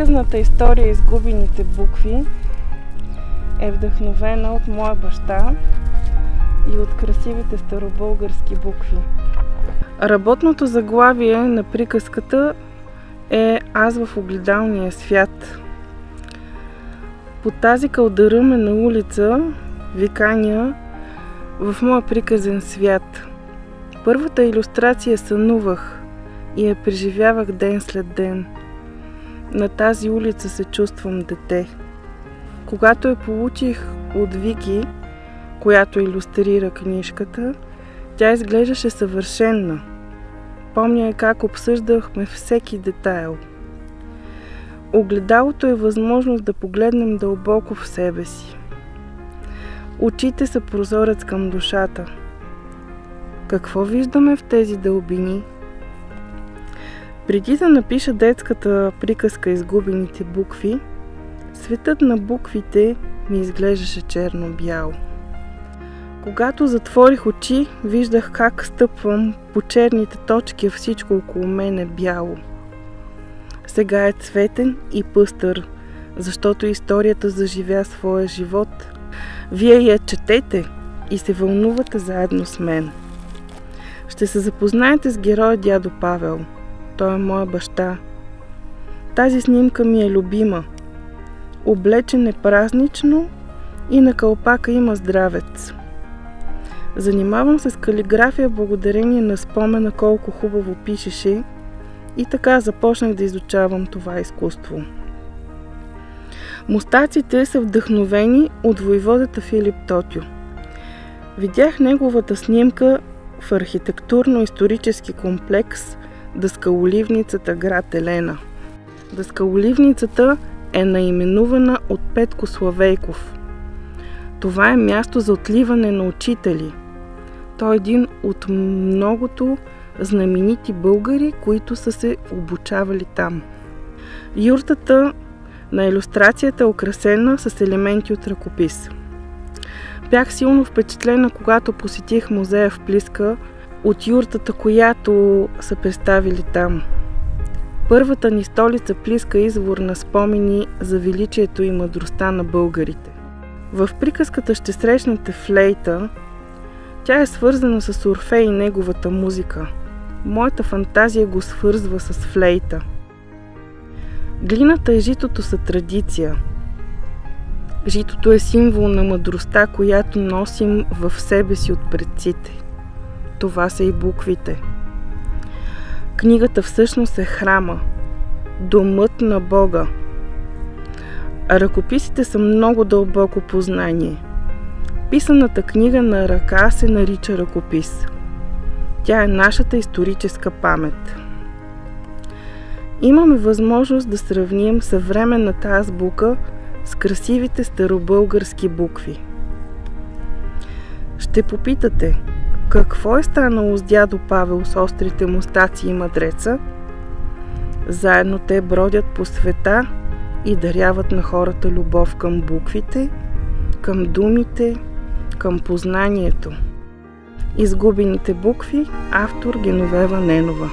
Приказната история "Изгубените букви" е вдъхновена от моя баща и от красивите старобългарски букви. Работното заглавие на приказката е "Аз в огледалния свят". По тази кълдъръмена улица ви каня в моя приказен свят. Първата илюстрация сънувах и я преживявах ден след ден. На тази улица се чувствам дете. Когато я получих от Вики, която илюстрира книжката, тя изглеждаше съвършенна. Помня как обсъждахме всеки детайл. Огледалото е възможност да погледнем дълбоко в себе си. Очите са прозорец към душата. Какво виждаме в тези дълбини? Преди да напиша детската приказка "Изгубените букви", светът на буквите ми изглеждаше черно-бяло. Когато затворих очи, виждах как стъпвам по черните точки, а всичко около мен е бяло. Сега е цветен и пъстър, защото историята заживя своя живот. Вие я четете и се вълнувате заедно с мен. Ще се запознаете с героя дядо Павел. Той е моя баща. Тази снимка ми е любима. Облечен е празнично и на калпака има здравец. Занимавам се с калиграфия благодарение на спомена колко хубаво пишеше и така започнах да изучавам това изкуство. Мустаците са вдъхновени от войводата Филип Тотю. Видях неговата снимка в архитектурно-исторически комплекс Даскалоливницата, град Елена. Даскалоливницата е наименувана от Петко Славейков. Това е място за отливане на учители. Той е един от многото знаменити българи, които са се обучавали там. Юртата на илюстрацията е украсена с елементи от ръкопис. Бях силно впечатлена, когато посетих музея в Плиска от юртата, която са представили там. Първата ни столица Плиска е извор на спомени за величието и мъдростта на българите. В приказката ще срещнете флейта. Тя е свързана с Орфей и неговата музика. Моята фантазия го свързва с флейта. Глината и житото са традиция. Житото е символ на мъдростта, която носим в себе си от предците. Това са и буквите. Книгата всъщност е храма, домът на Бога. А ръкописите са много дълбоко познание. Писаната книга на ръка се нарича ръкопис. Тя е нашата историческа памет. Имаме възможност да сравним съвременната азбука с красивите старобългарски букви. Ще попитате, какво е станало с дядо Павел с острите мустаци и мъдреца? Заедно те бродят по света и даряват на хората любов към буквите, към думите, към познанието. "Изгубените букви", автор Геновева Ненова.